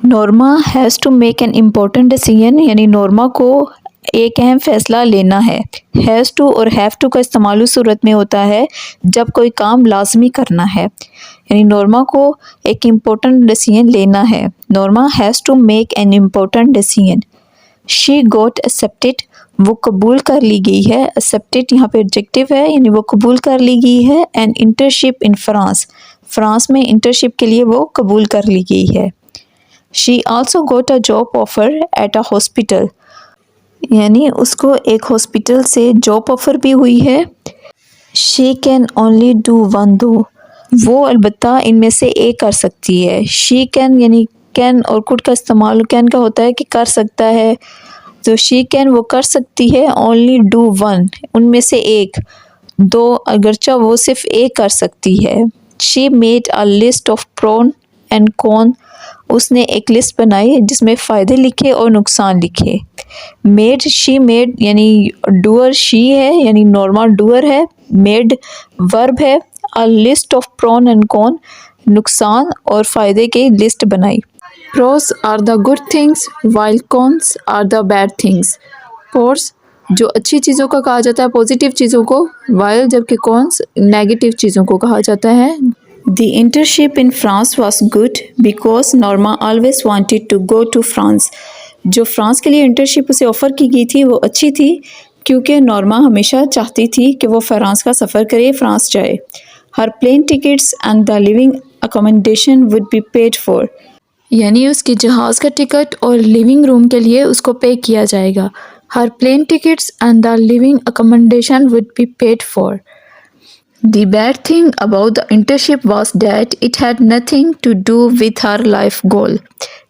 Norma has to make an important decision, یعنی Norma کو ایک اہم فیصلہ لینا ہے۔ ہیز ٹو اور ہیو ٹو کا استعمال اس صورت میں ہوتا ہے جب کوئی کام لازمی کرنا ہے، یعنی نورما کو ایک امپورٹنٹ ڈیسیژن لینا ہے۔ Norma has to make an important decision. She got accepted, وہ قبول کر لی گئی ہے۔ ایکسیپٹڈ یہاں پہ ایڈجیکٹو ہے، یعنی وہ قبول کر لی گئی ہے۔ An internship in France, France میں انٹرنشپ کے لیے وہ قبول کر لی گئی ہے۔ She also got a job offer at a hospital, یعنی اس کو ایک ہاسپٹل سے جاب آفر بھی ہوئی ہے۔ She can only do one دو، وہ البتہ ان میں سے ایک کر سکتی ہے۔ شی کین یعنی کین اور کڈ کا استعمال کین کا ہوتا ہے کہ کر سکتا ہے، تو شی کین وہ کر سکتی ہے، اونلی ڈو ون ان میں سے ایک، دو اگرچہ وہ صرف ایک کر سکتی ہے۔ She made a list of pros and cons, اس نے ایک لسٹ بنائی جس میں فائدے لکھے اور نقصان لکھے۔ میڈ، شی میڈ یعنی ڈوئر شی ہے، یعنی نورما ڈوئر ہے۔ میڈ ورب ہے۔ A list of pros and cons, نقصان اور فائدے کی لسٹ بنائی۔ Pros are the good things while cons are the bad things. Pros جو اچھی چیزوں کا کہا جاتا ہے، پازیٹیو چیزوں کو، وائل جبکہ کونس نیگیٹو چیزوں کو کہا جاتا ہے۔ The internship in France was good because Norma always wanted to go to France. جو فرانس کے لیے انٹرنشپ اسے آفر کی گئی تھی وہ اچھی تھی کیونکہ نورما ہمیشہ چاہتی تھی کہ وہ فرانس کا سفر کرے، فرانس جائے۔ Her plane tickets and the living accommodation would be paid for. یعنی اس کے جہاز کا ٹکٹ اور لیونگ روم کے لیے اس کو پے کیا جائے گا۔ Her plane tickets and the living accommodation would be paid for. The bad thing about the internship was that it had nothing to do with her life goal.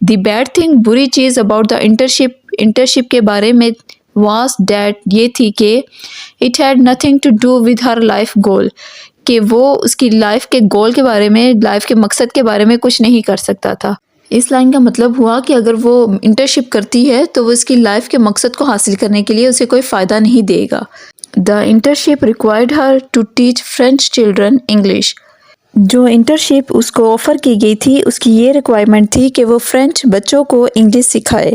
The bad thing بری چیز about the internship کے بارے میں was that یہ تھی کہ it had nothing to do with her life goal، کہ وہ اس کی لائف کے گول کے بارے میں، لائف کے مقصد کے بارے میں کچھ نہیں کر سکتا تھا۔ اس لائن کا مطلب ہوا کہ اگر وہ انٹرنشپ کرتی ہے تو وہ اس کی لائف کے مقصد کو حاصل کرنے کے لیے اسے کوئی فائدہ نہیں دے گا۔ The internship required her to teach French children English. جو انٹرنشپ اس کو آفر کی گئی تھی اس کی یہ ریکوائرمنٹ تھی کہ وہ فرینچ بچوں کو انگلش سکھائے۔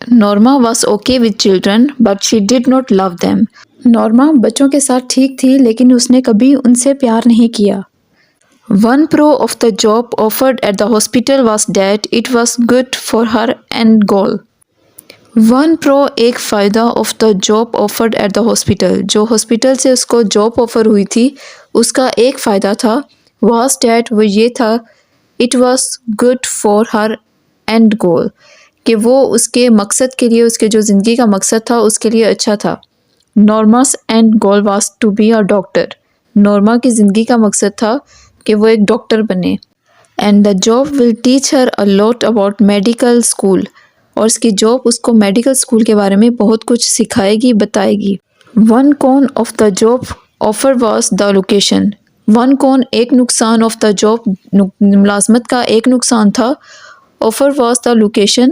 Norma was okay with children but she did not love them. Norma بچوں کے ساتھ ٹھیک تھی لیکن اس نے کبھی ان سے پیار نہیں کیا۔ One pro of the job offered at the hospital was that it was good for her end goal. One pro ایک فائدہ of the job offered at the hospital, جو ہاسپٹل سے اس کو جاب آفر ہوئی تھی اس کا ایک فائدہ تھا، واز ڈیٹ وہ یہ تھا، it was good for her end goal, کہ وہ اس کے مقصد کے لیے، اس کے جو زندگی کا مقصد تھا اس کے لیے اچھا تھا۔ Norma's end goal was to be a doctor, Norma کی زندگی کا مقصد تھا کہ وہ ایک ڈاکٹر بنے۔ And the job will teach Hare a lot about medical school, اور اس کی جاب اس کو میڈیکل اسکول کے بارے میں بہت کچھ سکھائے گی، بتائے گی۔ ون کون of the job offer was the location, one کون ایک نقصان آف دا جاب ملازمت کا ایک نقصان تھا، آفر واز دا لوکیشن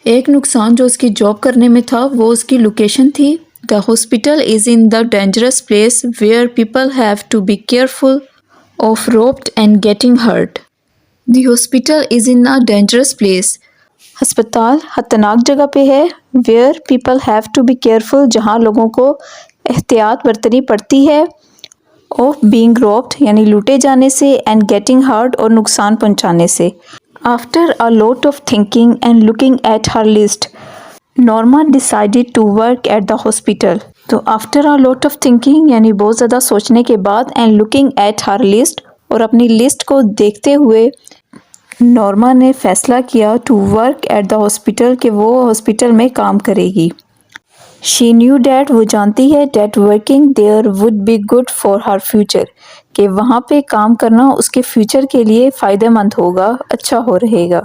ایک نقصان جو اس کی جاب کرنے میں تھا وہ اس کی لوکیشن تھی۔ The hospital is in the dangerous place where people have to be careful of robbed and getting hurt. The hospital is in a dangerous place, ہسپتال خطرناک جگہ پہ ہے، where people have to be careful جہاں لوگوں کو احتیاط برتنی پڑتی ہے، آف بینگ روبڈ یعنی لوٹے جانے سے، اینڈ گیٹنگ ہرٹ اور نقصان پہنچانے سے۔ After a lot of thinking and looking at her list, Norma decided to work at the hospital. تو after a lot of thinking یعنی بہت زیادہ سوچنے کے بعد، and looking at her list اور اپنی لسٹ کو دیکھتے ہوئے نورما نے فیصلہ کیا to work at the hospital کہ وہ ہاسپٹل میں کام کرے گی۔ شی نیو دیٹ وہ جانتی ہے، that working there would be good for her future کہ وہاں پہ کام کرنا اس کے فیوچر کے لیے فائدہ مند ہوگا، اچھا ہو رہے گا۔